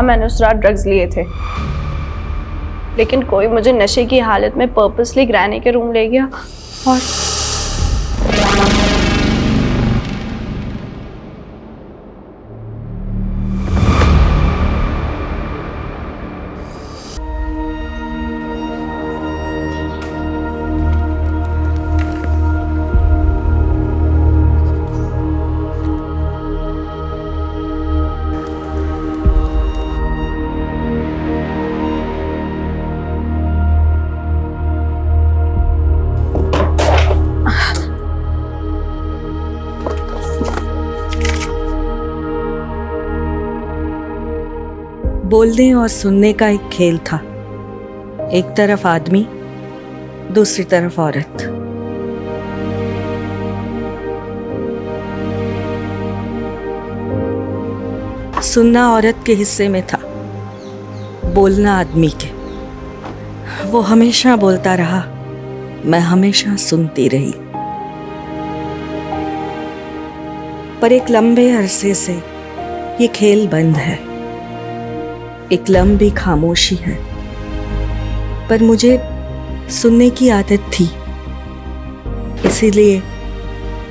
हाँ मैंने उस रात ड्रग्स लिए थे, लेकिन कोई मुझे नशे की हालत में पर्पसली ग्रैनी के रूम ले गया और बोलने और सुनने का एक खेल था। एक तरफ आदमी, दूसरी तरफ औरत। सुनना औरत के हिस्से में था, बोलना आदमी के। वो हमेशा बोलता रहा, मैं हमेशा सुनती रही। पर एक लंबे अरसे से ये खेल बंद है। एक लंबी खामोशी है, पर मुझे सुनने की आदत थी, इसीलिए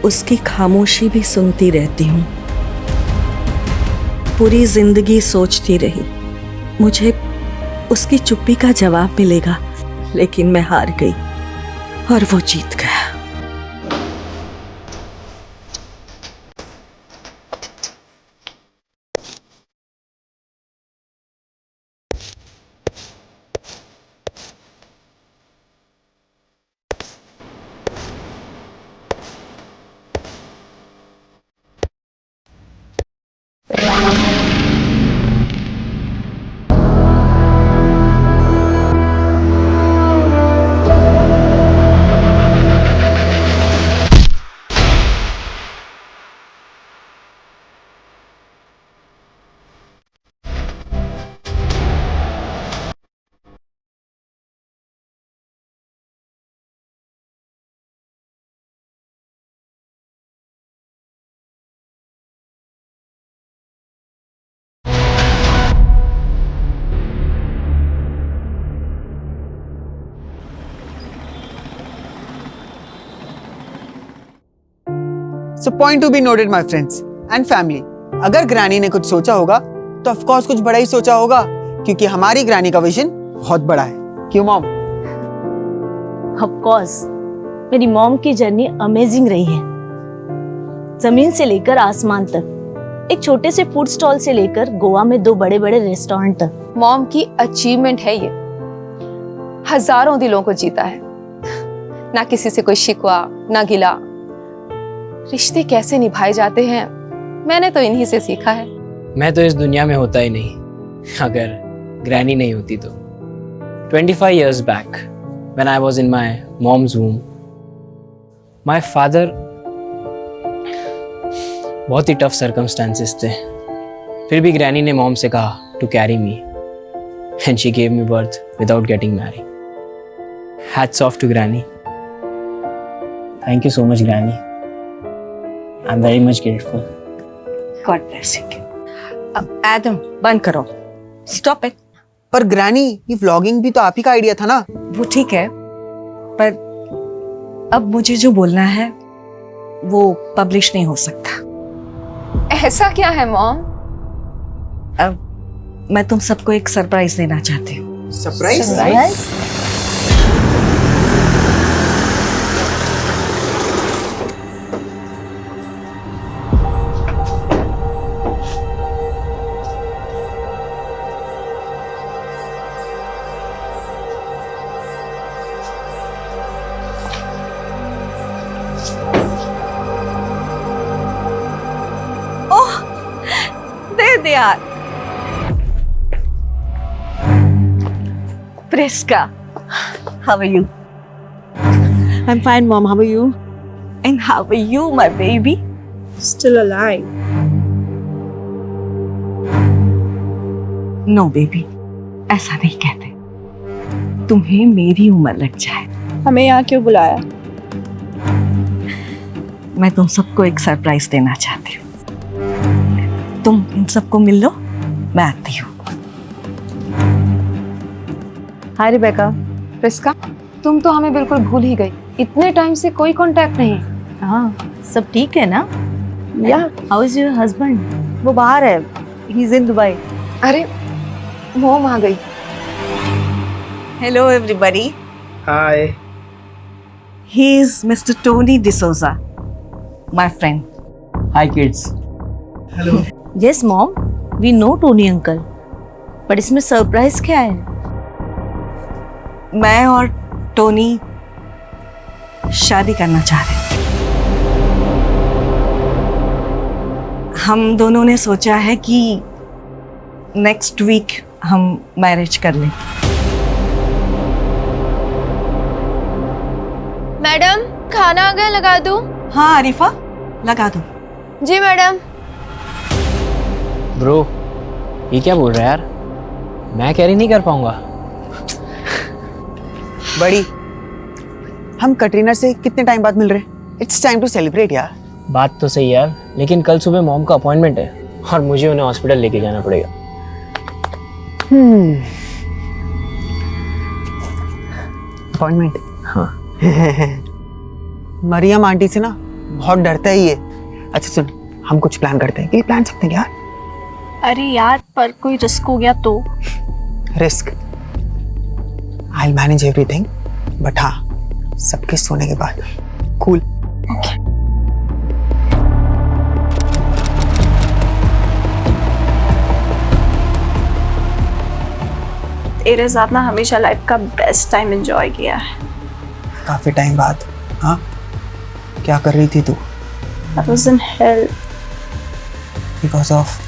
उसकी खामोशी भी सुनती रहती हूँ। पूरी जिंदगी सोचती रही मुझे उसकी चुप्पी का जवाब मिलेगा, लेकिन मैं हार गई और वो जीत गया। So point to be noted, my friends and family. अगर ग्रैनी ने कुछ सोचा होगा तो ऑफ कोर्स कुछ बड़ा ही सोचा होगा, क्योंकि हमारी ग्रैनी का विजन बहुत बड़ा है। क्यों मॉम? ऑफ कोर्स मेरी मॉम की जर्नी अमेजिंग रही है। जमीन से लेकर आसमान तक, एक छोटे से फूड स्टॉल से लेकर गोवा में 2 बड़े-बड़े रेस्टोरेंट तक। मॉम की अचीवमेंट है ये। हजारों दिलों को जीता है, ना किसी से कोई शिकवा ना गिला। रिश्ते कैसे निभाए जाते हैं मैंने तो इन्हीं से सीखा है। मैं तो इस दुनिया में होता ही नहीं अगर ग्रैनी नहीं होती तो। 25 years back when I was in my mom's womb, my father, बहुत ही टफ सर्कमस्टांसेस थे, फिर भी ग्रैनी ने मॉम से कहा to carry me and she gave me birth without getting married. Hats off to Granny. Thank you so much, Granny. I'm very much grateful. God bless you. Adam बंद करो, stop it. पर granny, ये vlogging भी तो आप ही का idea था ना? वो ठीक है, पर अब मुझे जो बोलना है वो पब्लिश नहीं हो सकता। ऐसा क्या है मॉम? अब मैं तुम सबको एक सरप्राइज देना चाहती हूँ। सरप्राइज? दे यार। Priska, how are you? I'm fine, Mom. How are you? And how are you, my baby? Still alive. No, baby. ऐसा नहीं कहते। तुम्हें मेरी उम्र लग जाए। हमें यहाँ क्यों बुलाया? मैं तुम सबको एक सरप्राइज देना चाहती हूँ। तुम इन सबको मिल लो, मैं आती हूँ। हाय रिबेका। प्रिस्का, तुम तो हमें बिल्कुल भूल ही गई। इतने टाइम से कोई कांटेक्ट नहीं। हाँ, सब ठीक है ना? या हाउ इज योर हस्बैंड? वो बाहर है, ही इज इन दुबई। अरे मोम आ गई। Hello everybody, Hi. He is mister Tony D'Souza, my friend. Hi kids. Yes mom, we know Tony uncle, पर इसमें सरप्राइज क्या है? मैं और टोनी शादी करना चाह रहे हैं। हम दोनों ने सोचा है कि नेक्स्ट वीक हम मैरिज कर लें। मैडम, खाना आ गया, लगा दूं? हाँ आरिफा, लगा दो। जी मैडम। Bro, ये क्या बोल रहा है यार? मैं कैरी नहीं कर पाऊंगा। बड़ी, हम कटरीना से कितने टाइम बाद मिल रहे हैं? इट्स टाइम टू सेलिब्रेट यार। बात तो सही यार, लेकिन कल सुबह मॉम का अपॉइंटमेंट है और मुझे उन्हें हॉस्पिटल लेके जाना पड़ेगा। अपॉइंटमेंट? हाँ। मरियम आंटी से ना बहुत डरता है ये। अच्छा सुन, हम कुछ प्लान करते हैं। ये प्लान सकते हैं यार? अरे यार, पर कोई रिस्क हो गया तो? Risk? I will manage everything, but हाँ, सबके सोने के बाद। कूल। तेरे साथ ना हमेशा लाइफ का बेस्ट टाइम एंजॉय किया है। काफी टाइम बाद। हाँ, क्या कर रही थी तू? I was in hell. Because of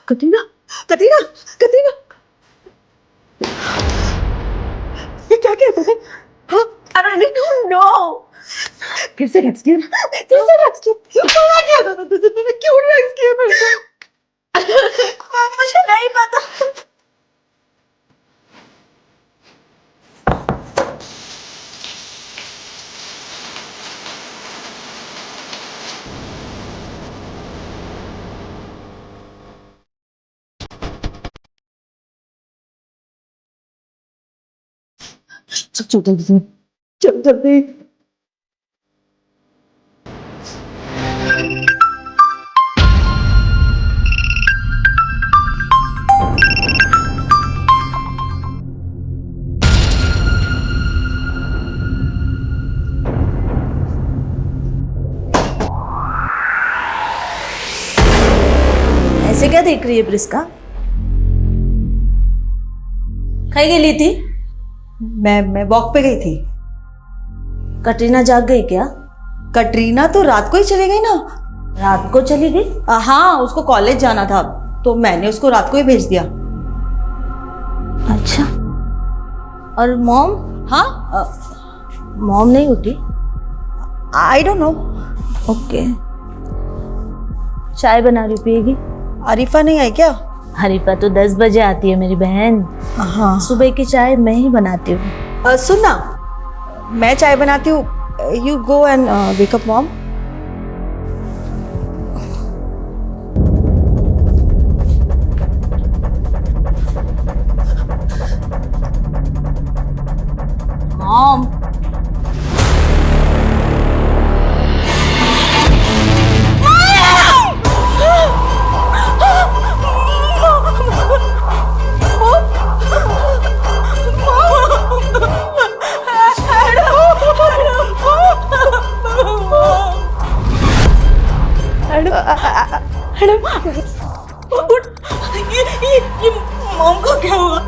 Katrina, Katrina, Katrina, ये क्या कहते हैं? हाँ, I don't know. फिर से रक्स किया, फिर से रक्स किया। क्यों रक्स किया मेरे को? मुझे नहीं पता। चल जल्दी, चल जल्दी। ऐसे क्या देख रही है प्रिस्का? कहीं गेली थी? मैं वॉक पे गई थी। कटरीना जाग गई क्या? कटरीना तो रात को ही चली गई ना। रात को चली गई? हाँ, उसको कॉलेज जाना था तो मैंने उसको रात को ही भेज दिया। अच्छा, और मॉम? हाँ मॉम नहीं उठी? I don't know. ओके, चाय बना रही, पिएगी? आरिफा नहीं आई क्या? हरीफा तो 10 बजे आती है मेरी बहन। हाँ सुबह की चाय मैं ही बनाती हूँ। सुन ना, मैं चाय बनाती हूँ, you go and wake up mom. Mom, ये मॉम को क्या हुआ?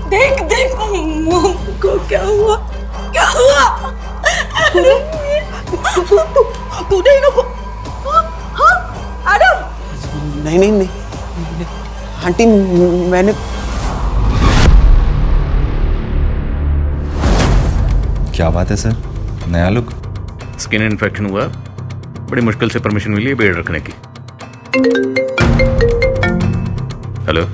देख देख मॉम को क्या हुआ? क्या हुआ? तू नहीं नको? हाँ एडम? नहीं नहीं नहीं आंटी, मैंने क्या बात है सर, नया लुक? स्किन इन्फेक्शन हुआ, बड़ी मुश्किल से परमिशन मिली है बेड रखने की। हेलो,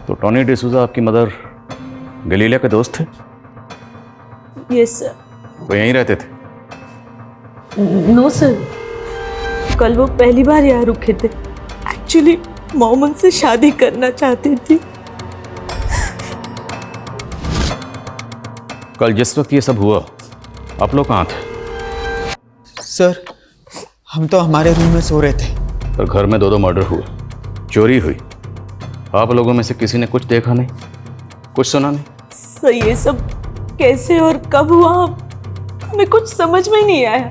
तो टॉनी डिसूजा आपकी मदर गलीलिया के दोस्त थे? Yes sir. वो यहीं रहते थे? नो सर, कल वो पहली बार यहाँ रुके थे। एक्चुअली मॉम उनसे शादी करना चाहती थी। कल जिस वक्त ये सब हुआ आप लोग कहाँ थे? सर, हम तो हमारे रूम में सो रहे थे। पर घर में 2 मर्डर हुए, चोरी हुई, आप लोगों में से किसी ने कुछ देखा नहीं, कुछ सुना नहीं? सर ये सब कैसे और कब हुआ हमें कुछ समझ में नहीं आया।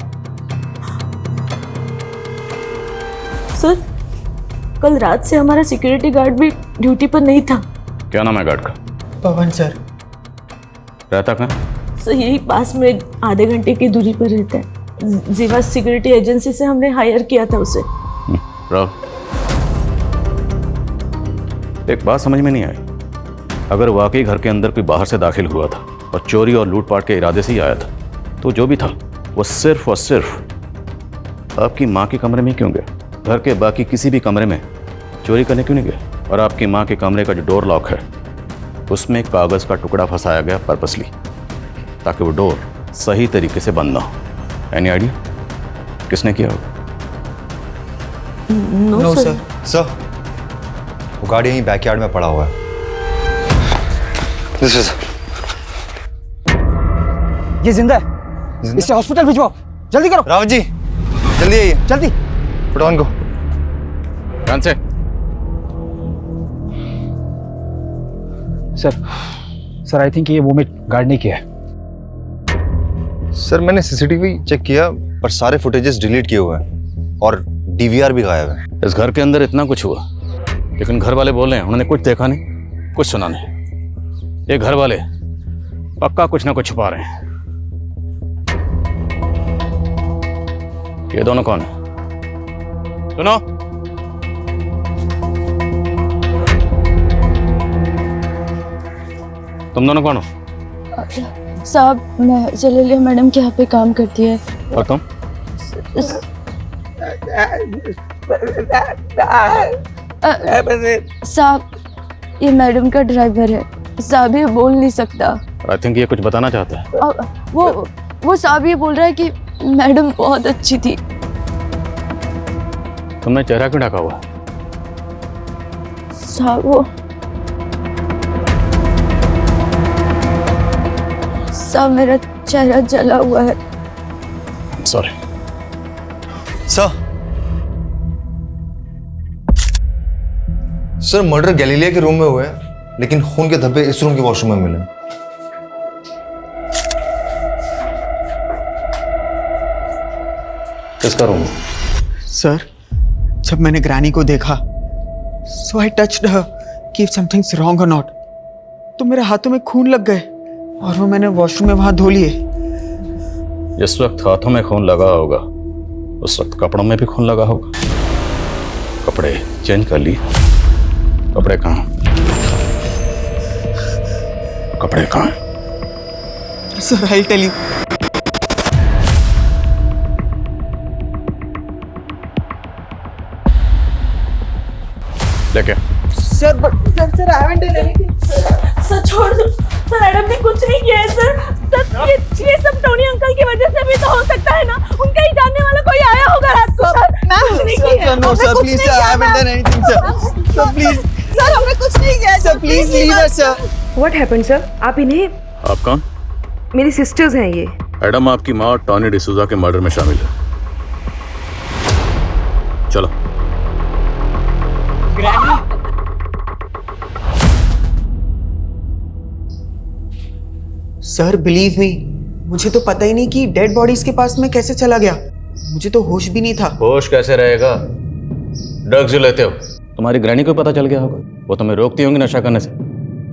सर कल रात से हमारा सिक्योरिटी गार्ड भी ड्यूटी पर नहीं था। क्या नाम है गार्ड का? पवन सर। रहता कहाँ? सर यही पास में आधे घंटे की दूरी पर रहता है। जीवा सिक्योरिटी एजेंसी से हमने हायर किया था उसे। रहो। एक बात समझ में नहीं आई, अगर वाकई घर के अंदर कोई बाहर से दाखिल हुआ था और चोरी और लूटपाट के इरादे से ही आया था, तो जो भी था वो सिर्फ और सिर्फ आपकी माँ के कमरे में क्यों गया? घर के बाकी किसी भी कमरे में चोरी करने क्यों नहीं गया? और आपकी माँ के कमरे का जो डोर लॉक है उसमें एक कागज़ का टुकड़ा फंसाया गया पर्पसली, ताकि वो डोर सही तरीके से बंद ना हो। एनी आइडिया किसने किया होगा? No sir. सर, वो गाड़ी यहीं बैकयार्ड में पड़ा हुआ है। ये जिंदा है, इसे हॉस्पिटल भिजवाओ, जल्दी करो। रावत जी जल्दी आइए, जल्दी। पटवान को। कौन से? सर आई थिंक ये वोमिट गार्ड ने किया है। सर मैंने सीसीटीवी चेक किया पर सारे फुटेजेस डिलीट किए हुए हैं और डीवीआर भी गायब है। इस घर के अंदर इतना कुछ हुआ, लेकिन घर वाले बोल रहे हैं उन्होंने कुछ देखा नहीं, कुछ सुना नहीं। ये घर वाले पक्का कुछ ना कुछ छुपा रहे हैं। ये दोनों कौन है? सुनो, तुम दोनों कौन हो? साहब मैं जलीलिया मैडम के यहाँ पे काम करती है। और तुम? साहब ये मैडम का ड्राइवर है। साहब ये बोल नहीं सकता। आई थिंक ये कुछ बताना चाहता है। वो साहब ये बोल रहा है कि मैडम बहुत अच्छी थी। तुमने चेहरा क्यों ढका हुआ? साहब साहब मेरा चेहरा जला हुआ है। सॉरी सर सर मर्डर गैलीलिया के रूम में हुआ है, लेकिन खून के धब्बे इस रूम के वॉशरूम में मिले। किसका रूम? सर जब मैंने ग्रैनी को देखा, सो आई टच्ड हर कि इफ समथिंग्स रॉन्ग और नॉट, तो मेरे हाथों में खून लग गए और वो मैंने वॉशरूम में वहां धो लिए। जिस वक्त हाथों में खून लगा होगा उस वक्त कपड़ों में भी खून लगा होगा। कपड़े चेंज कर लिए? कपड़े कहाँ? कपड़े कहाँ? Sir I tell you. लेके sir sir I haven't done anything. Sir छोड़ दो सर, एडम ने कुछ नहीं किया है सर। सर ये सब टोनी अंकल की वजह से भी तो हो सकता है ना, उनका ही जानने वाला कोई आया होगा रात को। सर कुछ नहीं किया। No sir please sir, I haven't done anything sir. Sir please sir हमने कुछ नहीं किया sir, please leave us sir. What happened sir? आप इन्हें, आप कौन? मेरी सिस्टर्स हैं ये। एडम आपकी माँ टॉनी डिसूजा के मर्डर में शामिल है। चलो। सर बिलीव मी, मुझे तो पता ही नहीं कि डेड बॉडीज के पास में कैसे चला गया। मुझे तो होश भी नहीं था। होश कैसे रहेगा? ड्रग्स जो लेते हो। तुम्हारी ग्रैनी को पता चल गया होगा, वो तुम्हें रोकती होंगी नशा करने से।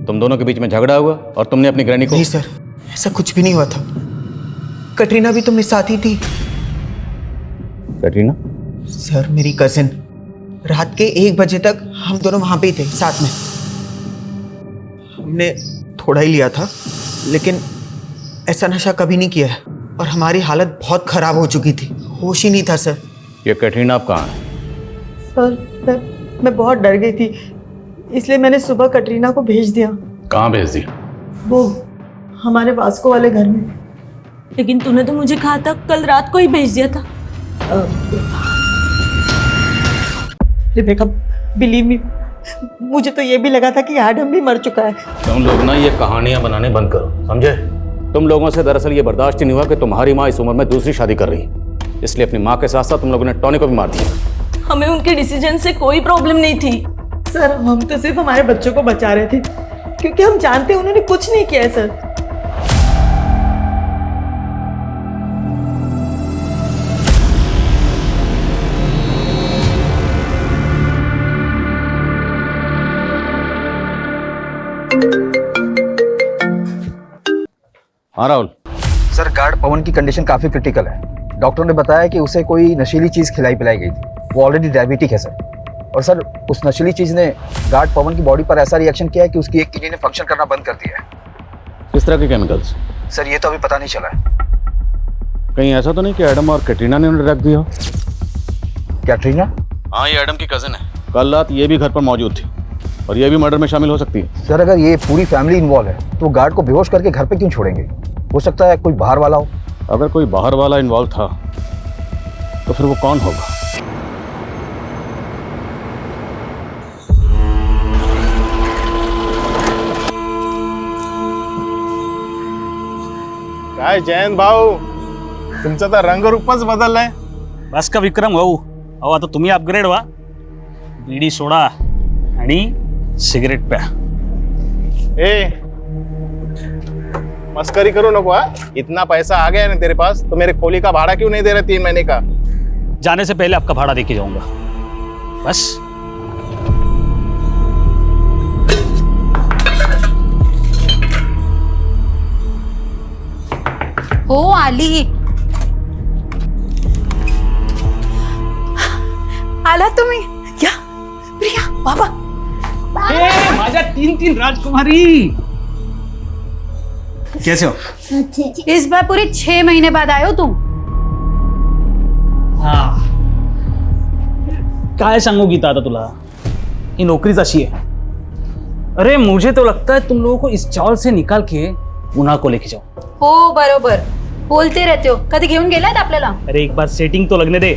तुम दोनों के बीच में झगड़ा हुआ और तुमने अपनी ग्रैनी को। नहीं सर, ऐसा कुछ भी नहीं हुआ था। कटरीना भी तो मेरे साथ ही थी। कटरीना? सर मेरी कजिन, रात के 1 बजे तक हम दोनों वहां पे ही थे साथ में। हमने थोड़ा ही लिया था, लेकिन ऐसा नशा कभी नहीं किया है और हमारी हालत बहुत खराब हो चुकी थी। होश ही नहीं था सर। ये कटरीना आप कहाँ है? सर मैं बहुत डर गई थी, इसलिए मैंने सुबह कटरीना को भेज दिया। कहाँ भेज दिया? वो हमारे वास्को वाले घर में। लेकिन तूने तो मुझे कहा था कल रात को ही भेज दिया था। रिबेका बिलीव मी, मुझे तो ये भी लगा था कि एडम भी मर चुका है। तुम लोग ना ये कहानियां बनाने बंद करो, समझे? तुम लोगों से दरअसल ये बर्दाश्त ही नहीं हुआ कि तुम्हारी माँ इस उम्र में दूसरी शादी कर रही है, इसलिए अपनी माँ के साथ साथ तुम लोगों ने टॉनी को भी मार दिया। हमें उनके डिसीजन से कोई प्रॉब्लम नहीं थी सर। हम तो सिर्फ हमारे बच्चों को बचा रहे थे, क्योंकि हम जानते हैं उन्होंने कुछ नहीं किया है सर। हाँ राहुल। सर गार्ड पवन की कंडीशन काफी क्रिटिकल है। डॉक्टर ने बताया कि उसे कोई नशीली चीज खिलाई पिलाई गई थी। वो ऑलरेडी डायबिटिक है सर। और सर उस नशीली चीज ने गार्ड पवन की बॉडी पर ऐसा रिएक्शन किया है कि उसकी एक किडनी ने फंक्शन करना बंद कर दिया है। किस तरह के केमिकल्स? सर ये तो अभी पता नहीं चला है। कहीं ऐसा तो नहीं कि एडम और कैटरीना ने उन्हें रख दिया? कैटरीना? हाँ ये एडम की कजिन है। कल रात ये भी घर पर मौजूद थी और ये भी मर्डर में शामिल हो सकती है। सर अगर ये पूरी फैमिली इन्वॉल्व है तो गार्ड को बेहोश करके घर पे क्यों छोड़ेंगे? हो सकता है कोई बाहर वाला हो। अगर कोई बाहर वाला इन्वॉल्व था तो फिर वो कौन होगा? काय जयंत भाऊ, तुमचा तर रंगरूपच बदललाय. बस का विक्रम भाऊ, अहो आता तुम्ही अपग्रेड व्हा. बीडी सोडा आणि सिगरेट प्या. ए मस्करी करो नको. इतना पैसा आ गया ना तेरे पास, तो मेरे खोली का भाड़ा क्यों नहीं दे रहे 3 महीने का? जाने से पहले आपका भाड़ा देके जाऊंगा. बस हो आली. आला तुम्ही? या प्रिया बाबा. माझ्या 3 राजकुमारी. कैसे हो? इस बार पूरे 6 महीने बाद आए हो तुम. हाँ काय सांगू गीता आता तुला, ही नौकरीच अशी है. अरे मुझे तो लगता है तुम लोगों को इस चावल से निकाल के उन्हा को लेके जाओ. हो बरोबर बोलते रहते हो. कधी घेऊन गेलात आपल्याला? अरे एक बार सेटिंग तो लगने दे.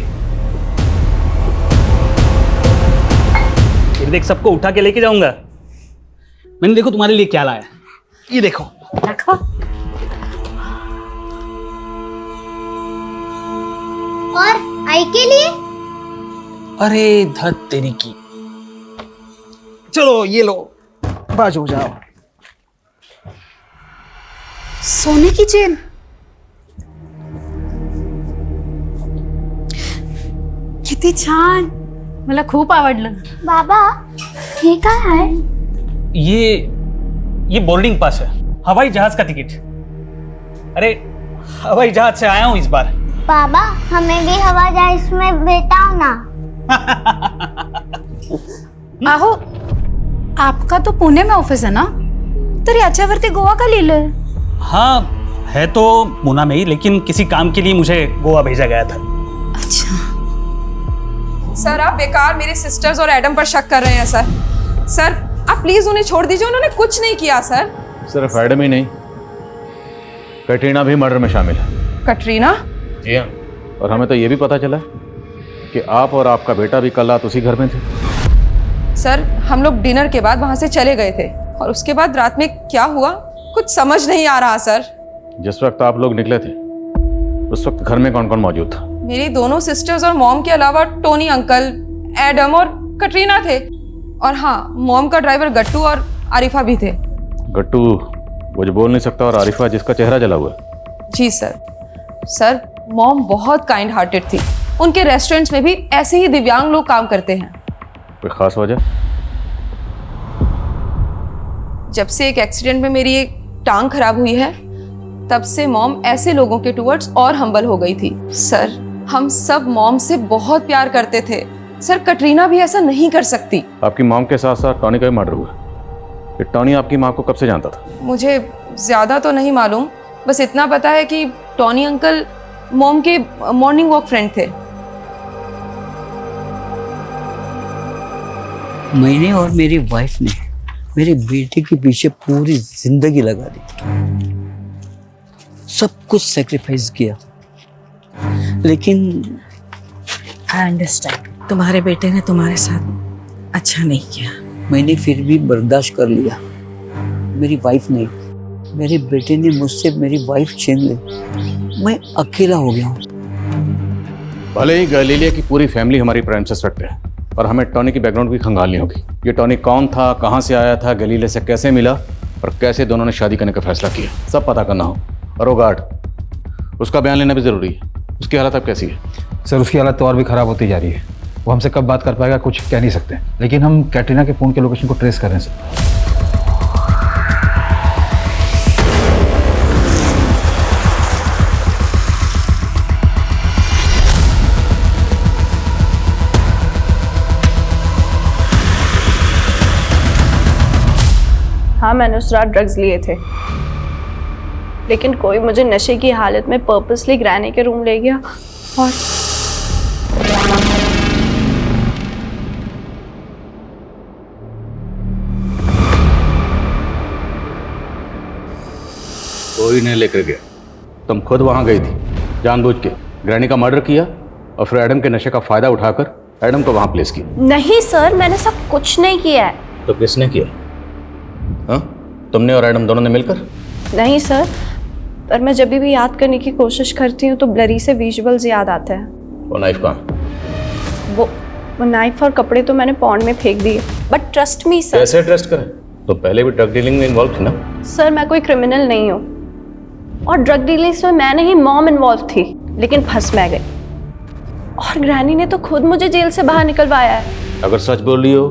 फिर देख सबको उठा के लेके जाऊंगा. मैंने देखो तुम्हारे लिए क्या लाया. ये देखो. के लिए? अरे धत तेरी की। चलो ये लो, बाज हो जाओ। सोने की चेन? किती छान, मला खूप आवडलं। बाबा हे काय आहे? ये बोर्डिंग पास है, हवाई जहाज का टिकट। अरे हवाई जहाज से आया हूं इस बार। बाबा हमें भी हवाई जहाज में बैठाओ ना। आहो, आपका तो पुणे में ऑफिस है ना, तर याच्यावरती गोवा का लिहिलंय? हाँ है तो मुना में ही, लेकिन किसी काम के लिए मुझे गोवा भेजा गया था। अच्छा सर, आप बेकार मेरे सिस्टर्स और एडम पर शक कर रहे हैं सर। सर आप प्लीज उन्हें छोड़ दीजिए, उन्होंने कुछ नहीं किया सर। सिर्फ एडम ही नहीं, कैटरीना भी मर्डर में शामिल है। कटरीना? जी हाँ, और हमें तो ये भी पता चला कि आप और आपका बेटा भी कल रात उसी घर में थे। सर हम लोग डिनर के बाद वहां से चले गए थे, और उसके बाद रात में क्या हुआ कुछ समझ नहीं आ रहा सर। जिस वक्त आप लोग निकले थे उस वक्त घर में कौन कौन मौजूद था? मेरी दोनों सिस्टर्स और मॉम के अलावा टोनी अंकल, एडम और कटरीना थे। और हाँ, मॉम का ड्राइवर गट्टू और आरिफा भी थे। गट्टू वो जो बोल नहीं सकता, और आरिफा जिसका चेहरा जला हुआ है। जी सर। सर मॉम बहुत काइंड हार्टेड थी, उनके रेस्टोरेंट्स में भी ऐसे ही दिव्यांग लोग काम करते हैं। कोई खास वजह? जब से एक एक्सीडेंट में मेरी एक टांग खराब हुई है, तब से मॉम ऐसे लोगों के टुवर्ड्स और हम्बल हो गई थी। सर हम सब मॉम से बहुत प्यार करते थे सर, कटरीना भी ऐसा नहीं कर सकती। आपकी मॉम के साथ साथ टॉनी का भी मर्डर हुआ। ये टॉनी आपकी माँ को कब से जानता था? मुझे ज्यादा तो नहीं मालूम, बस इतना पता है कि टॉनी अंकल मॉम के मॉर्निंग वॉक फ्रेंड थे। मैंने और मेरी वाइफ ने मेरे बेटे के पीछे पूरी जिंदगी लगा दी, सब कुछ सेक्रीफाइस किया, लेकिन आई अंडरस्टैंड, तुम्हारे बेटे ने तुम्हारे साथ अच्छा नहीं किया। मैंने फिर भी बर्दाश्त कर लिया। मेरी वाइफ ने, मेरे बेटे ने मुझसे मेरी वाइफ छीन ली, मैं अकेला हो गया हूँ। भले ही गैलीलिया की पूरी फैमिली हमारी प्राइम सस्पेक्ट है, और हमें टॉनी की बैकग्राउंड भी खंगालनी होगी। ये टॉनी कौन था, कहाँ से आया था, गैलीलिया से कैसे मिला, और कैसे दोनों ने शादी करने का फैसला किया, सब पता करना हो। और वो गार्ड, उसका बयान लेना भी जरूरी है। उसकी हालत अब कैसी है? सर उसकी हालत तो और भी ख़राब होती जा रही है। वो हमसे कब बात कर पाएगा कुछ कह नहीं सकते, लेकिन हम कैटरीना के फ़ोन के लोकेशन को ट्रेस कर रहे हैं सर। हाँ मैंने उस रात ड्रग्स लिए थे, लेकिन कोई मुझे नशे की हालत में पर्पसली ग्रैनी के रूम ले गया और कोई नहीं लेकर गया, तुम खुद वहां गई थी जानबूझ के। ग्रैनी का मर्डर किया और फिर एडम के नशे का फायदा उठाकर एडम को वहां प्लेस किया। नहीं सर, मैंने सब कुछ नहीं किया है। तो किसने किया? हाँ, तुमने और एडम दोनों ने मिलकर? नहीं सर, पर मैं जब भी याद करने की कोशिश करती हूँ तो ब्लरी से विजुअल्स याद आते हैं। वो नाइफ कहाँ? वो नाइफ और कपड़े तो मैंने पॉन्ड में फेंक दिए। But trust me sir. कैसे ट्रस्ट करें? तो पहले भी ड्रग डीलिंग में इन्वॉल्व थी ना? सर मैं कोई क्रिमिनल नहीं हूँ, और ड्रग डीलिंग्स में मैं नहीं मॉम इन्वॉल्व थी, लेकिन फंस मैं गई, और ग्रैनी ने तो खुद मुझे जेल से बाहर निकलवाया है। अगर सच बोल रही हो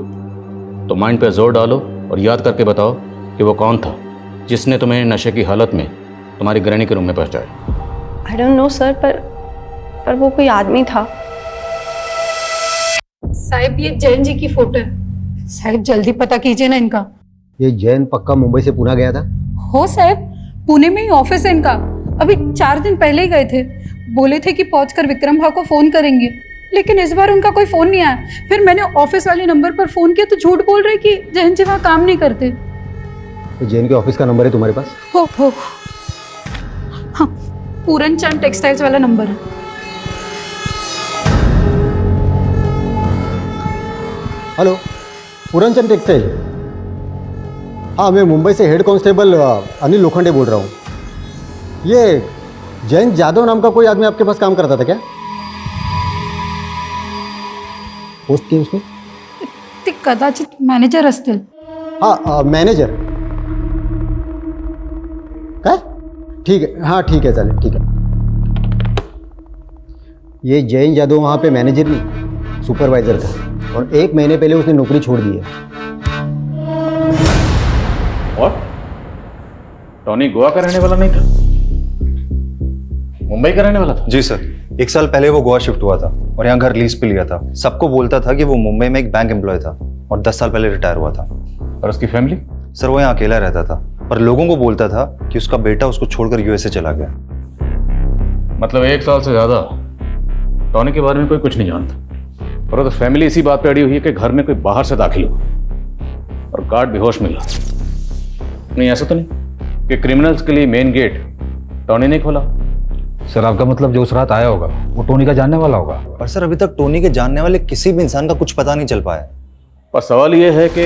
तो माइंड पे जोर डालो और याद करके बताओ कि वो कौन था जिसने तुम्हें नशे की हालत में तुम्हारी ग्रैनी के रूम में पहुंचाया। आई डोंट नो सर, पर वो कोई आदमी था। साहिब ये जैन जी की फोटो है, साहिब जल्दी पता कीजिए ना इनका। ये जैन पक्का मुंबई से पुणे गया था? हो साहिब, पुणे में ही ऑफिस है इनका, अभी 4 दिन पहले ही गए थे। बोले थे कि पहुंचकर विक्रम भाव को फोन करेंगे, लेकिन इस बार उनका कोई फोन नहीं आया। फिर मैंने ऑफिस वाले नंबर पर फोन किया तो झूठ बोल रहे कि जैन जी वहाँ काम नहीं करते। तो जैन के ऑफिस का नंबर है तुम्हारे पास? हो हाँ, पूरनचंद टेक्सटाइल्स वाला नंबर है। Hello, Puran Chand textile? हाँ, मैं मुंबई से हेड कांस्टेबल अनिल लोखंडे बोल रहा हूँ। ये जैन जादव नाम का कोई आदमी आपके पास काम करता था क्या? पोस्ट की उसने? ते कदाचित मॅनेजर असतील. हाँ मॅनेजर. काय? ठीक है, हाँ ठीक है, चालेल, ठीक है. ये जैन जादव वहाँ पे मैनेजर नहीं, सुपरवाइजर था और 1 महीने पहले उसने नौकरी छोड़ दी है. और टॉनी गोवा का रहने वाला नहीं था, मुंबई का रहने वाला था? जी सर, 1 साल पहले वो गोवा शिफ्ट हुआ था और यहाँ घर लीज पे लिया था. सबको बोलता था कि वो मुंबई में एक बैंक एम्प्लॉय था और 10 साल पहले रिटायर हुआ था. और उसकी फैमिली? सर वो यहाँ अकेला रहता था, पर लोगों को बोलता था कि उसका बेटा उसको छोड़कर यूएसए चला गया. मतलब 1 साल से ज्यादा टॉनी के बारे में कोई कुछ नहीं जानता, और तो फैमिली इसी बात पे अड़ी हुई है कि घर में कोई बाहर से दाखिल हुआ और गार्ड बेहोश मिला. नहीं, ऐसा तो नहीं कि क्रिमिनल्स के लिए मेन गेट टॉनी ने खोला? सर आपका मतलब जो उस रात आया होगा वो टोनी का जानने वाला होगा? पर सर अभी तक टोनी के जानने वाले किसी भी इंसान का कुछ पता नहीं चल पाया. पर सवाल यह है कि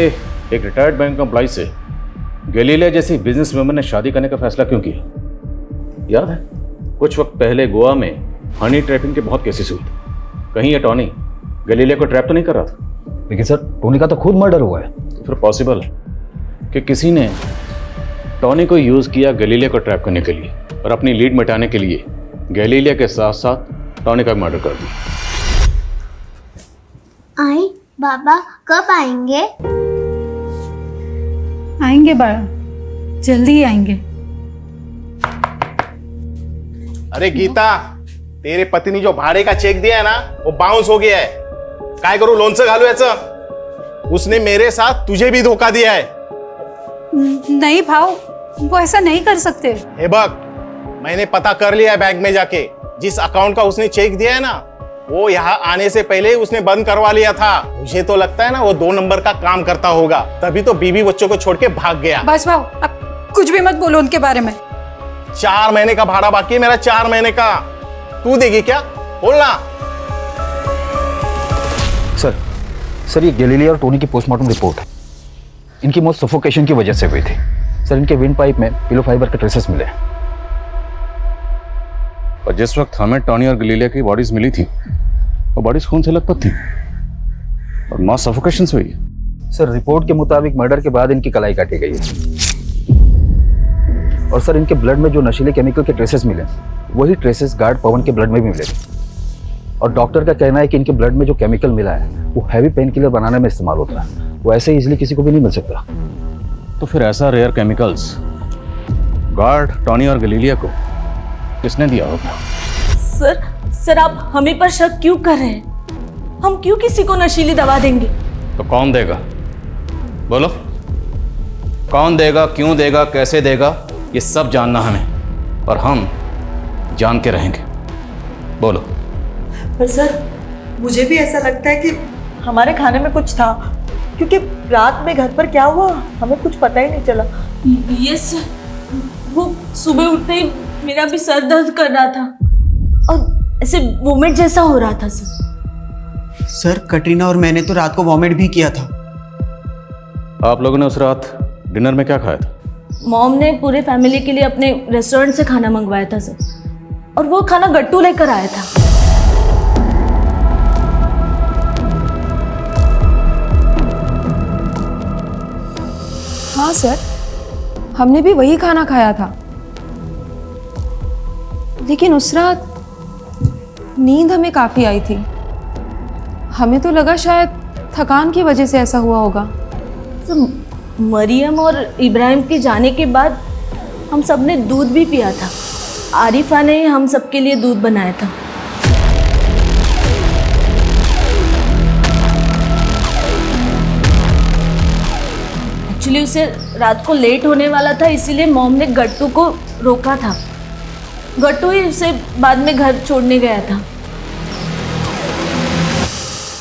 एक रिटायर्ड बैंक एम्प्लॉय से गैलीलिया जैसी बिजनेस वुमन ने शादी करने का फैसला क्यों किया? याद है कुछ वक्त पहले गोवा में हनी ट्रैपिंग के बहुत केसेस हुए थे. कहीं ये टॉनी गैलीलिया को ट्रैप तो नहीं कर रहा था? लेकिन सर टोनी का तो खुद मर्डर हुआ है. तो फिर पॉसिबल है कि किसी ने टॉनी को यूज किया गैलीलिया को ट्रैप करने के लिए और अपनी लीड मिटाने के लिए गैलीलिया के साथ साथ टॉनी का मर्डर कर दिया. आई बाबा कब आएंगे? आएंगे बाळा, जल्दी ही आएंगे. अरे गीता, तेरे पति ने जो भाड़े का चेक दिया है ना वो बाउंस हो गया है. काय करू, लोणचं घालू याचं? उसने मेरे साथ तुझे भी धोखा दिया है. नहीं भाव, वो ऐसा नहीं कर सकते. हे बघ, मैंने पता कर लिया है बैंक में जाके. जिस अकाउंट का उसने चेक दिया है ना वो यहाँ आने से पहले ही उसने बंद करवा लिया था. मुझे तो लगता है ना वो 2 नंबर का काम करता होगा, तभी तो बीवी बच्चों को छोड़ के भाग गया. बस भाव, अब कुछ भी मत बोलो उनके बारे में. 4 महीने का भाड़ा बाकी है मेरा, 4 महीने का. तू देगी क्या? बोलना. सर ये गैलीलिया और टोनी की पोस्टमार्टम रिपोर्ट है. इनकी मौत सफोकेशन की वजह से हुई थी. सर इनके विंड पाइप में पिलो फाइबर के ट्रेसेस मिले. और जिस वक्त हमें टॉनी और गैलीलिया की बॉडीज मिली थी वो बॉडीज खून से लथपथ थी और मौत सफोकेशन से हुई है. सर रिपोर्ट के मुताबिक मर्डर के बाद इनकी कलाई काटी गई है. और सर इनके ब्लड में जो नशीले केमिकल के ट्रेसेस मिले वही ट्रेसेस गार्ड पवन के ब्लड में भी मिले. और डॉक्टर का कहना है कि इनके ब्लड में जो केमिकल मिला है वो हैवी पेन किलर बनाने में इस्तेमाल होता है. वो ऐसे इजीली किसी को भी नहीं मिल सकता. तो फिर ऐसा रेयर केमिकल्स गार्ड टॉनी और गैलीलिया को किसने दिया होगा? सर आप हमें पर शक क्यों कर रहे हैं? हम क्यों किसी को नशीली दवा देंगे? तो कौन देगा? बोलो, कौन देगा, क्यों देगा, कैसे देगा, ये सब जानना हमें, और हम जान के रहेंगे. बोलो. पर सर मुझे भी ऐसा लगता है कि हमारे खाने में कुछ था, क्योंकि रात में घर पर क्या हुआ हमें कुछ पता ही नहीं चला. यस, वो सुबह उठते ही मेरा भी सर दर्द कर रहा था और ऐसे वोमिट जैसा हो रहा था. सर कटरीना और मैंने तो रात को वॉमिट भी किया था. आप लोगों ने उस रात डिनर में क्या खाया था? मॉम ने पूरे फैमिली के लिए अपने रेस्टोरेंट से खाना मंगवाया था सर, और वो खाना गट्टू लेकर आया था. हाँ सर, हमने भी वही खाना खाया था, लेकिन उस रात नींद हमें काफ़ी आई थी. हमें तो लगा शायद थकान की वजह से ऐसा हुआ होगा. मरियम और इब्राहिम के जाने के बाद हम सब ने दूध भी पिया था. आरिफा ने हम सबके लिए दूध बनाया था. एक्चुअली उसे रात को लेट होने वाला था, इसीलिए मॉम ने गट्टू को रोका था. गट्टू ही उसे बाद में घर छोड़ने गया था.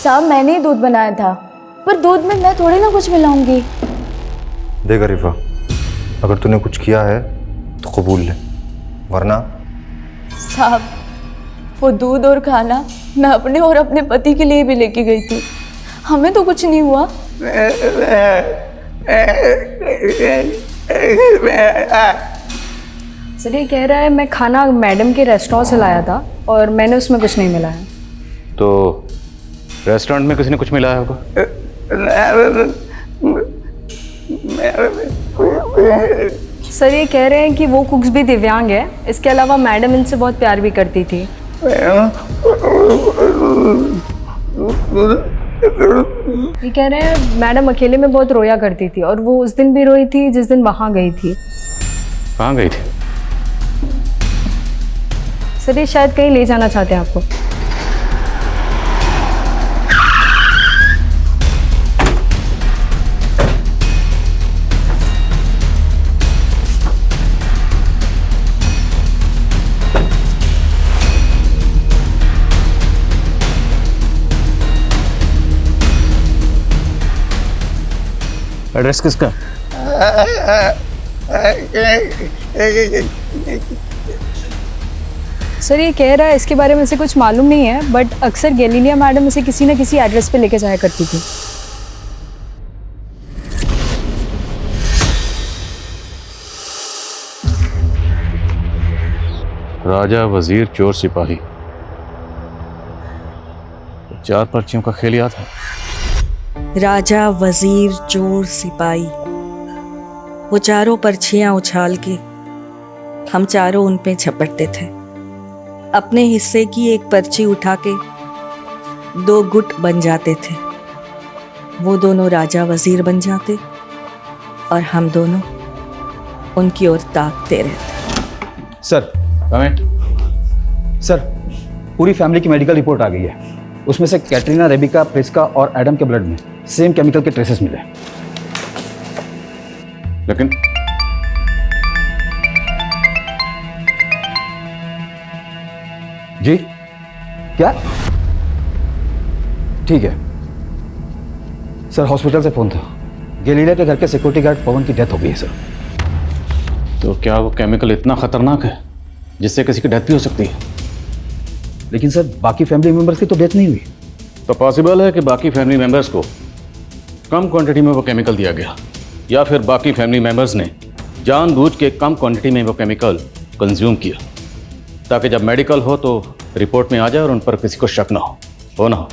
साहब मैंने ही दूध बनाया था, पर दूध में मैं थोड़ी ना कुछ मिलाऊंगी. देख अरीफा, अगर तूने कुछ किया है तो कबूल ले, वरना. साहब वो दूध और खाना मैं अपने और अपने पति के लिए भी लेके गई थी. हमें तो कुछ नहीं हुआ. सर ये कह रहा है मैं खाना मैडम के रेस्टोरेंट से लाया था और मैंने उसमें कुछ नहीं मिलाया. तो रेस्टोरेंट में किसी ने कुछ मिलाया होगा। सर ये कह रहे हैं कि वो कुक्स भी दिव्यांग है, इसके अलावा मैडम इनसे बहुत प्यार भी करती थी। ये कह रहे हैं मैडम अकेले में बहुत रोया करती थी और वो उस दिन भी रोई थी जिस दिन वहाँ गई थी। कहाँ गई थी? सर ये शायद कहीं ले जाना चाहते हैं आपको। एड्रेस किसका? सर ये कह रहा है इसके बारे में से कुछ मालूम नहीं है, बट अक्सर गैलीलिया मैडम इसे किसी न किसी एड्रेस पे लेके जाया करती थी। राजा, वजीर, चोर, सिपाही, 4 पर्चियों का खेल याद है। राजा, वजीर, चोर, सिपाही, वो चारों पर्चियां उछाल के हम चारों उन पे झपटते थे। अपने हिस्से की एक पर्ची उठा के 2 गुट बन जाते थे। वो दोनों राजा वजीर बन जाते और हम दोनों उनकी ओर ताकते रहते। सर सर, पूरी फैमिली की मेडिकल रिपोर्ट आ गई है। उसमें से कैटरीना, रेबिका, प्रिस्का और एडम के ब्लड में सेम केमिकल के ट्रेसेस मिले। लेकिन जी क्या? ठीक है सर, हॉस्पिटल से फोन था। गैलीलिया के घर के सिक्योरिटी गार्ड पवन की डेथ हो गई है सर। तो क्या वो केमिकल इतना खतरनाक है जिससे किसी की डेथ भी हो सकती है? लेकिन सर बाकी फैमिली मेंबर्स की तो डेथ नहीं हुई। तो पॉसिबल है कि बाकी फैमिली मेंबर्स को कम क्वांटिटी में वो केमिकल दिया गया, या फिर बाकी फैमिली मेंबर्स ने जानबूझ के कम क्वांटिटी में वो केमिकल कंज्यूम किया, ताकि जब मेडिकल हो तो रिपोर्ट में आ जाए और उन पर किसी को शक ना हो ना हो।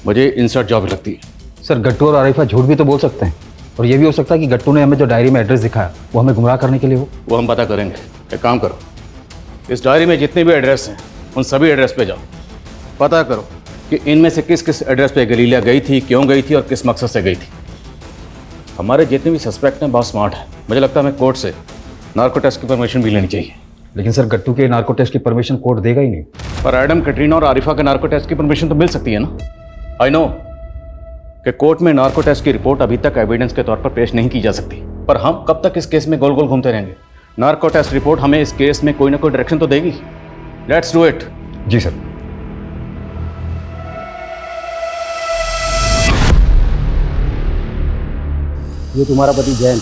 मुझे इंसर्ट जॉब लगती है। सर गट्टू और आरिफा झूठ भी तो बोल सकते हैं, और ये भी हो सकता है कि गट्टू ने हमें जो डायरी में एड्रेस दिखाया वो हमें गुमराह करने के लिए हो। वो हम पता करेंगे। एक काम करो, इस डायरी में जितने भी एड्रेस हैं उन सभी एड्रेस पे जाओ, पता करो कि इनमें से किस किस एड्रेस पे गैलीलिया गई थी, क्यों गई थी और किस मकसद से गई थी। हमारे जितने भी सस्पेक्ट हैं बहुत स्मार्ट हैं। मुझे लगता है हमें कोर्ट से नार्को टेस्ट की परमिशन भी लेनी चाहिए। लेकिन सर गट्टू के नार्को टेस्ट की परमिशन कोर्ट देगा ही नहीं। पर एडम, कैटरीना और आरिफा के नार्को टेस्ट की परमिशन तो मिल सकती है ना। आई नो कि कोर्ट में नार्को टेस्ट की रिपोर्ट अभी तक एविडेंस के तौर पर पेश नहीं की जा सकती, पर हम कब तक इस केस में गोल गोल घूमते रहेंगे? नार्को टेस्ट रिपोर्ट हमें इस केस में कोई ना कोई डायरेक्शन तो देगी। Let's do it. जी सर। ये तुम्हारा पति जैन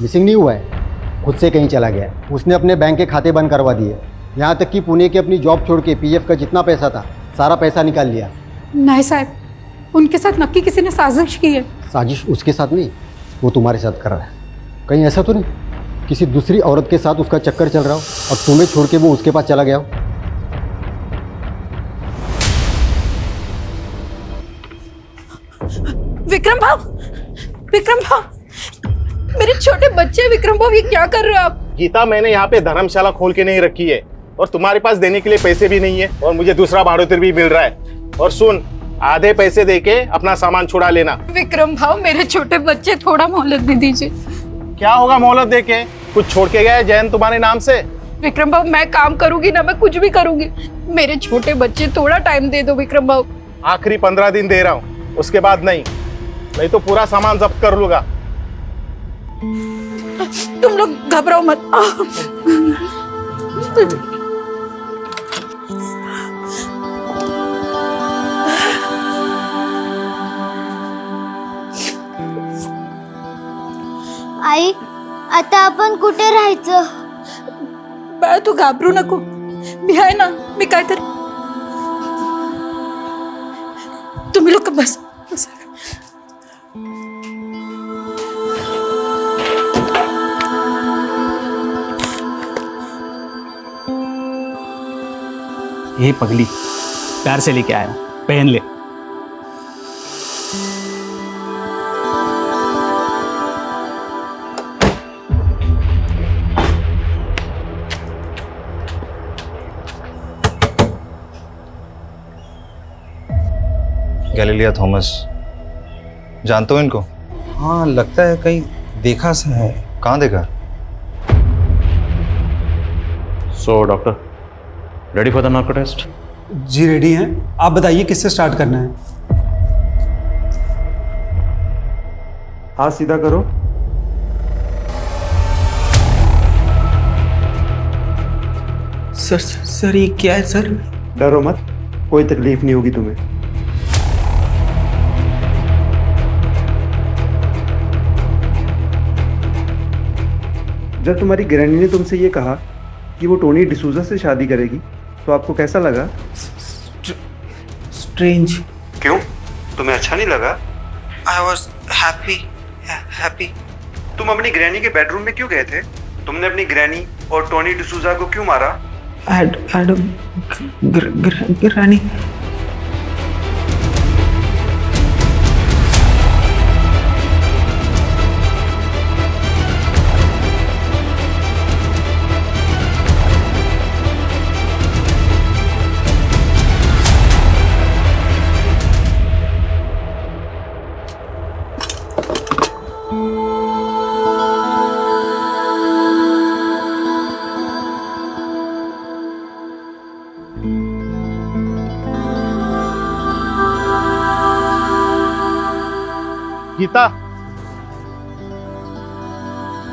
मिसिंग नहीं हुआ है, खुद से कहीं चला गया है। उसने अपने बैंक के खाते बंद करवा दिए, यहाँ तक कि पुणे की अपनी जॉब छोड़ के पीएफ का जितना पैसा था सारा पैसा निकाल लिया। नहीं साहब, उनके साथ नक्की किसी ने साजिश की है। साजिश उसके साथ नहीं, वो तुम्हारे साथ कर रहा है। कहीं ऐसा तो नहीं किसी दूसरी औरत के साथ उसका चक्कर चल रहा हो और तुम्हें छोड़ के वो उसके पास चला गया हो? विक्रम भाव, विक्रम भाव, मेरे छोटे बच्चे विक्रम भाव, ये क्या कर रहे हो आप? गीता, मैंने यहाँ पे धर्मशाला खोल के नहीं रखी है और तुम्हारे पास देने के लिए पैसे भी नहीं है, और मुझे दूसरा भाड़ोतर भी मिल रहा है। और सुन, आधे पैसे देके अपना सामान छुड़ा लेना। विक्रम भाव, मेरे छोटे बच्चे, थोड़ा मोहलत दे दीजिए। क्या होगा मोहलत देके? कुछ छोड़ के गया है जैन तुम्हारे नाम से? विक्रम भाव, मैं काम करूंगी ना, मैं कुछ भी करूंगी। मेरे छोटे बच्चे, थोड़ा टाइम दे दो विक्रम भाव। आखिरी 15 दिन दे रहा हूँ, उसके बाद नहीं तो पूरा सामान जब्त कर लूंगा। तुम लोग घबराओ मत। आई, आता आपण कुठे राहायचं? बाळा तू घाबरू नको, मी आहे ना, मी काय तर। तुम्ही लोक बस बस। ये पगली प्यार से लेके आया, पहन ले। गैलीलिया थॉमस, जानते हो इनको? हाँ, लगता है कहीं देखा सा है। कहाँ देखा? So doctor, ready for the narco test? जी रेडी हैं। आप बताइए किससे स्टार्ट करना है? हाथ सीधा करो। सर ये क्या है सर? डरो मत, कोई तकलीफ नहीं होगी तुम्हें। जब तुम्हारी ग्रैनी ने तुमसे ये कहा कि वो टोनी डिसूजा से शादी करेगी, तो आपको कैसा लगा? स्ट्रेंज। क्यों? तुम्हें अच्छा नहीं लगा? I was happy. तुम अपनी ग्रैनी के बेडरूम में क्यों गए थे? तुमने अपनी ग्रैनी और टोनी डिसूजा को क्यों मारा? ग्रैनी। गीता,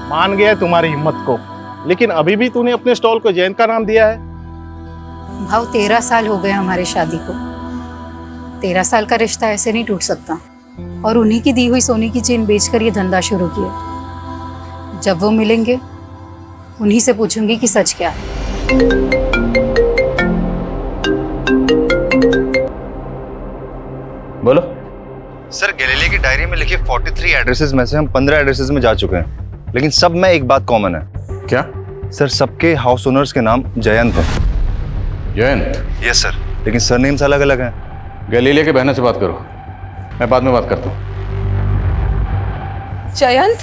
मान गया तुम्हारी हिम्मत को, लेकिन अभी भी तूने अपने स्टॉल को जयंत का नाम दिया है। भाव 13 साल हो गए हमारे शादी को। 13 साल का रिश्ता ऐसे नहीं टूट सकता। और उन्हीं की दी हुई सोने की चेन बेचकर ये धंधा शुरू किया। जब वो मिलेंगे उन्हीं से पूछूंगी कि सच क्या है। बोलो। सर, गैलीलिया की डायरी में लिखे 43 एड्रेसेस में से हम 15 एड्रेसेस में जा चुके हैं, लेकिन सब में एक बात कॉमन है। क्या? सर, सबके हाउस ओनर्स के नाम जयंत है। जयंत? यस सर, लेकिन सरनेम्स अलग अलग हैं। गैलीलिया के बहनों से बात करो, मैं बाद में बात करता हूँ। जयंत,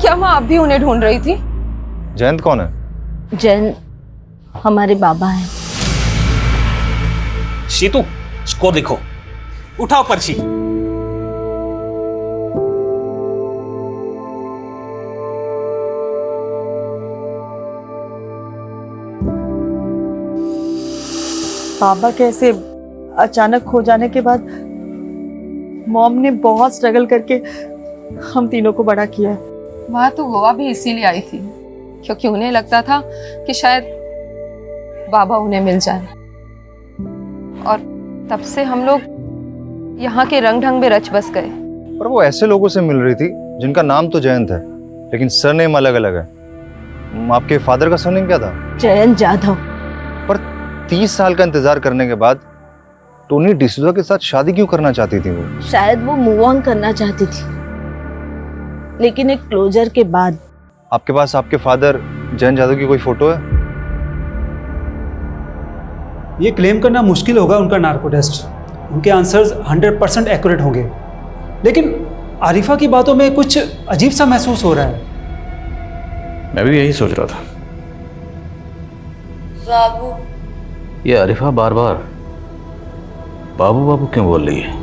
क्या माँ आप भी उन्हें ढूंढ रही थी? जयंत कौन है? जयंत हमारे बाबा हैं। शीतू, स्कोर लिखो, उठाओ पर्ची। पापा कैसे अचानक खो जाने के बाद मॉम ने बहुत स्ट्रगल करके हम तीनों को बड़ा किया है। वहाँ तो गोवा भी इसीलिए आई थी क्योंकि उन्हें लगता था कि शायद बाबा उन्हें मिल जाए। और तब से हम लोग यहाँ के रंग ढंग में रच बस गए। पर वो ऐसे लोगों से मिल रही थी जिनका नाम तो जयंत है, लेकिन सरनेम अलग अलग है। आपके फादर का सरनेम क्या था? जयंत जाधव। पर 30 साल का इंतजार करने के बाद टोनी डिसूजा के साथ शादी क्यों करना चाहती थी वो? शायद वो मूव ऑन करना चाहती थी, लेकिन एक क्लोजर के बाद। आपके पास आपके फादर जयंत जाधव की कोई फोटो है? ये क्लेम करना मुश्किल होगा उनका नार्को टेस्ट। उनके आंसर्स 100% एक्यूरेट होंगे, लेकिन आरिफा की बातों में कुछ अजीब सा महसूस हो रहा है। मैं भी यही सोच रहा था। बाबू। ये आरिफा बार बार बाबू बाबू क्यों बोल रही है?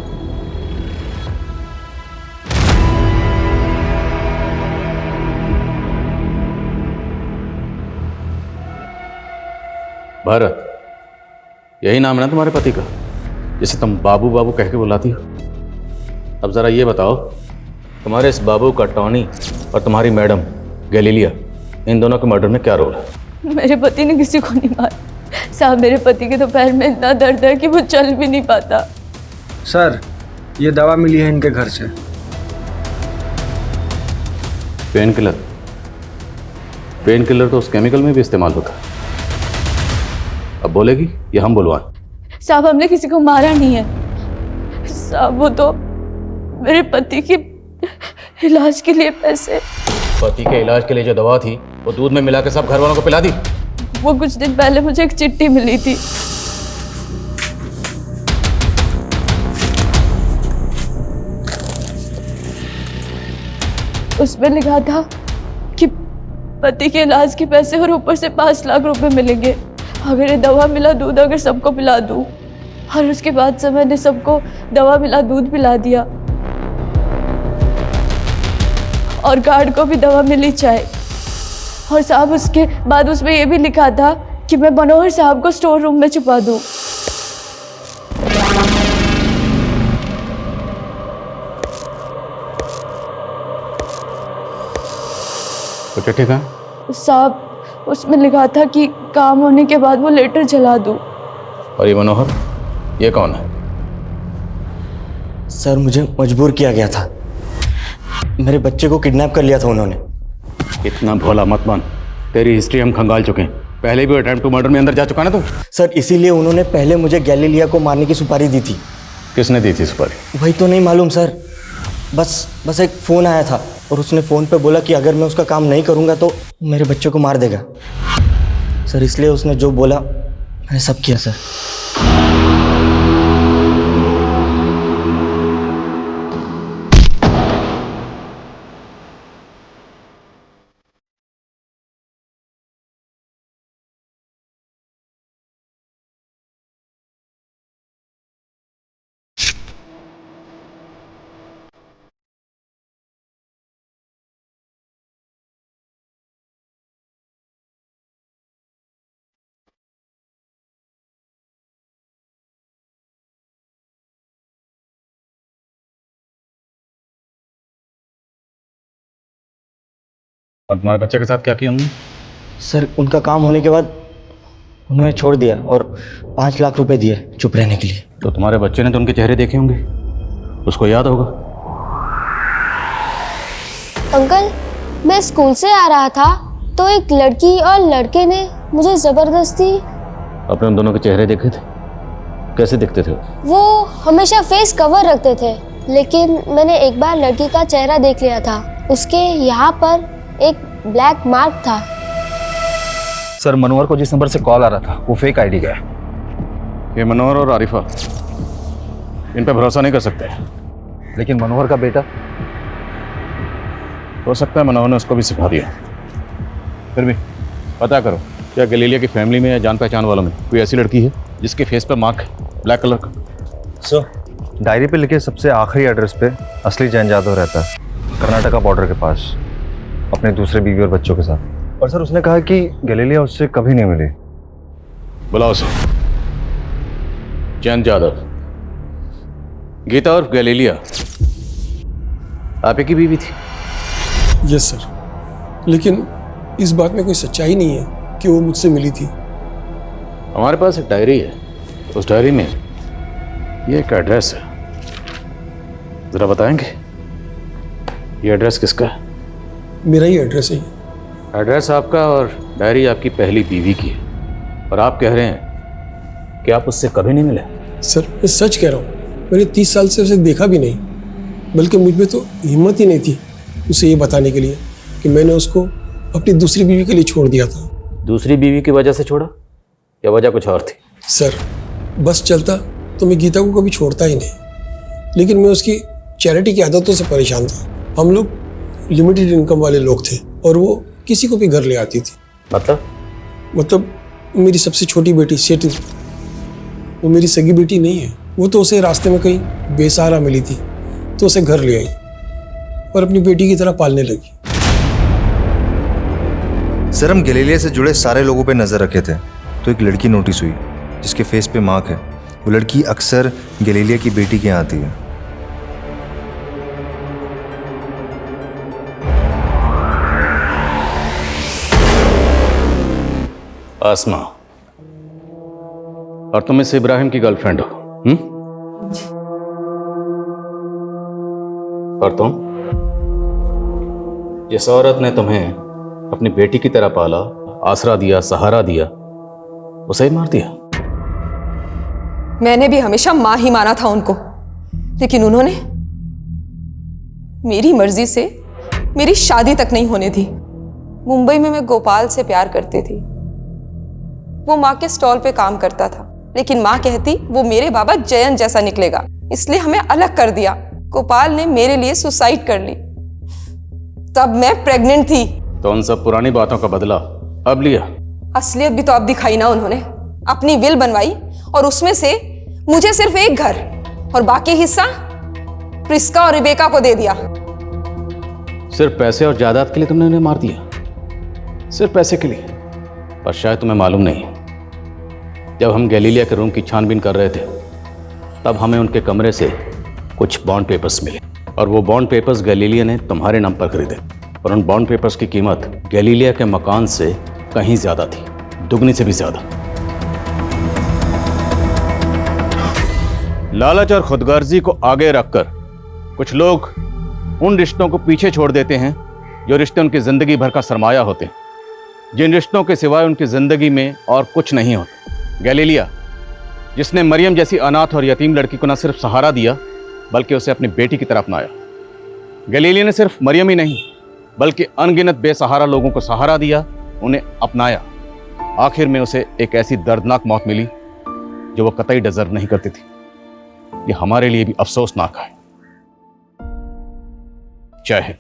भारत, यही नाम है ना तुम्हारे पति का, जिसे तुम बाबू बाबू कह के बुलाती हो? अब जरा ये बताओ, तुम्हारे इस बाबू का टॉनी और तुम्हारी मैडम गैलीलिया, इन दोनों के मर्डर में क्या रोल है? मेरे पति ने किसी को नहीं मारा साहब। मेरे पति के तो पैर में इतना दर्द है कि वो चल भी नहीं पाता। सर, ये दवा मिली है इनके घर से। Pain killer? पेन किलर तो उस केमिकल में भी इस्तेमाल होता है। अब बोलेगी या हम बुलवाएं? साहब, हमने किसी को मारा नहीं है साहब। वो तो मेरे पति के इलाज के लिए पैसे। पति के इलाज के लिए जो दवा थी वो दूध में मिला के सब घर वालों को पिला दी। वो कुछ दिन पहले मुझे एक चिट्ठी मिली थी। उसमें लिखा था कि पति के इलाज के पैसे और ऊपर से 5 लाख रुपए मिलेंगे अगर ये दवा मिला दूध अगर सबको पिला दूँ, और उसके बाद से मैंने सबको दवा मिला दूध पिला दिया, और गार्ड को भी दवा मिली चाय, और साहब उसके बाद उसमें ये भी लिखा था कि मैं मनोहर साहब को स्टोर रूम में छुपा दूँ। तो चिट्ठी कहाँ? साहब उसमें लिखा था कि काम होने के बाद वो लेटर जला दूँ। और ये मनोहर, ये कौन है? सर मुझे मजबूर किया गया था, मेरे बच्चे को किडनैप कर लिया था उन्होंने। इतना भोला मत बन, तेरी हिस्ट्री हम खंगाल चुके हैं। पहले भी अटेम्प्ट टू मर्डर में अंदर जा चुका ना तू? सर इसीलिए उन्होंने पहले मुझे गैलीलिया को मारने की सुपारी दी थी। किसने दी थी सुपारी? वही तो नहीं मालूम सर, बस एक फ़ोन आया था और उसने फ़ोन पे बोला कि अगर मैं उसका काम नहीं करूँगा तो मेरे बच्चे को मार देगा। सर इसलिए उसने जो बोला मैंने सब किया सर। और तुम्हारे बच्चे के साथ क्या किया हमने? सर उनका काम होने के बाद उन्होंने छोड़ दिया और 5 लाख रुपए दिए चुप रहने के लिए। तो तुम्हारे बच्चे ने तो उनके चेहरे देखे होंगे, उसको याद होगा। अंकल मैं स्कूल से आ रहा था तो एक लड़की और लड़के ने मुझे जबरदस्ती। अपने उन दोनों के चेहरे देखे थे? कैसे दिखते थे? वो हमेशा फेस कवर रखते थे, लेकिन मैंने एक बार लड़की का चेहरा देख लिया था, उसके यहाँ पर एक ब्लैक मार्क था। सर मनोहर को जिस नंबर से कॉल आ रहा था वो फेक आईडी का है। ये मनोहर और आरिफा, इन पे भरोसा नहीं कर सकते। लेकिन मनोहर का बेटा, हो सकता है मनोहर ने उसको भी सिखा दिया। फिर भी पता करो, क्या गैलीलिया की फैमिली में या जान पहचान वालों में कोई ऐसी लड़की है जिसके फेस पे मार्क है ब्लैक कलर का? सर डायरी पे लिखे सबसे आखिरी एड्रेस पे असली जैन जादव रहता है, कर्नाटका बॉर्डर के पास, अपने दूसरे बीवी और बच्चों के साथ। और सर उसने कहा कि गैलीलिया उससे कभी नहीं मिली। बुलाओ उसे। जैन जादव, गीता और गैलीलिया आप ही की बीवी थी? यस सर, लेकिन इस बात में कोई सच्चाई नहीं है कि वो मुझसे मिली थी। हमारे पास एक डायरी है, उस डायरी में ये एक एड्रेस है, जरा बताएंगे ये एड्रेस किसका है? मेरा ही एड्रेस है। एड्रेस आपका और डायरी आपकी पहली बीवी की है, और आप कह रहे हैं कि आप उससे कभी नहीं मिले? सर मैं सच कह रहा हूँ, मैंने 30 साल से उसे देखा भी नहीं, बल्कि मुझ में तो हिम्मत ही नहीं थी उसे ये बताने के लिए कि मैंने उसको अपनी दूसरी बीवी के लिए छोड़ दिया था। दूसरी बीवी की वजह से छोड़ा या वजह कुछ और थी? सर बस चलता तो मैं गीता को कभी छोड़ता ही नहीं, लेकिन मैं उसकी चैरिटी की आदतों से परेशान था। हम लोग लिमिटेड इनकम वाले लोग थे और वो किसी को भी घर ले आती थी। मतलब मेरी सबसे छोटी बेटी सेटू, वो मेरी सगी बेटी नहीं है, वो तो उसे रास्ते में कहीं बेसहारा मिली थी तो उसे घर ले आई और अपनी बेटी की तरह पालने लगी। सर हम गैलीलिया से जुड़े सारे लोगों पे नजर रखे थे तो एक लड़की नोटिस हुई जिसके फेस पे मार्क है। वो लड़की अक्सर गैलीलिया की बेटी के यहाँ आती है। आसमा, और तुम इस इब्राहिम की गर्लफ्रेंड हो? और तुम, जिस औरत ने तुम्हें अपनी बेटी की तरह पाला, आसरा दिया, सहारा दिया, उसे ही मार दिया? मैंने भी हमेशा मां ही माना था उनको, लेकिन उन्होंने मेरी मर्जी से मेरी शादी तक नहीं होने दी। मुंबई में मैं गोपाल से प्यार करती थी, वो माँ के स्टॉल पे काम करता था, लेकिन माँ कहती वो मेरे बाबा जयंत जैसा निकलेगा, इसलिए हमें अलग कर दिया। गोपाल ने मेरे लिए सुसाइड कर ली, तब मैं प्रेग्नेंट थी। तो उन सब पुरानी बातों का बदला अब लिया? असलियत भी तो अब दिखाई ना उन्होंने। अपनी विल बनवाई और उसमें से मुझे सिर्फ एक घर और बाकी हिस्सा प्रिस्का और रिबेका को दे दिया। सिर्फ पैसे और जायदाद के लिए तुमने उन्हें मार दिया? सिर्फ पैसे के लिए? पर शायद तुम्हें मालूम नहीं, जब हम गैलीलिया के रूम की छानबीन कर रहे थे तब हमें उनके कमरे से कुछ बॉन्ड पेपर्स मिले और वो बॉन्ड पेपर्स गैलीलिया ने तुम्हारे नाम पर खरीदे और उन बॉन्ड पेपर्स की कीमत गैलीलिया के मकान से कहीं ज्यादा थी, दुगनी से भी ज्यादा। लालच और खुदगर्जी को आगे रखकर कुछ लोग उन रिश्तों को पीछे छोड़ देते हैं जो रिश्ते उनकी जिंदगी भर का सरमाया होते हैं, जिन रिश्तों के सिवाय उनकी जिंदगी में और कुछ नहीं होता। गैलीलिया, जिसने मरियम जैसी अनाथ और यतीम लड़की को न सिर्फ सहारा दिया बल्कि उसे अपनी बेटी की तरह अपनाया। गैलीलिया ने सिर्फ मरियम ही नहीं बल्कि अनगिनत बेसहारा लोगों को सहारा दिया, उन्हें अपनाया। आखिर में उसे एक ऐसी दर्दनाक मौत मिली जो वो कतई डिजर्व नहीं करती थी। ये हमारे लिए भी अफसोसनाक है। जय हिंद।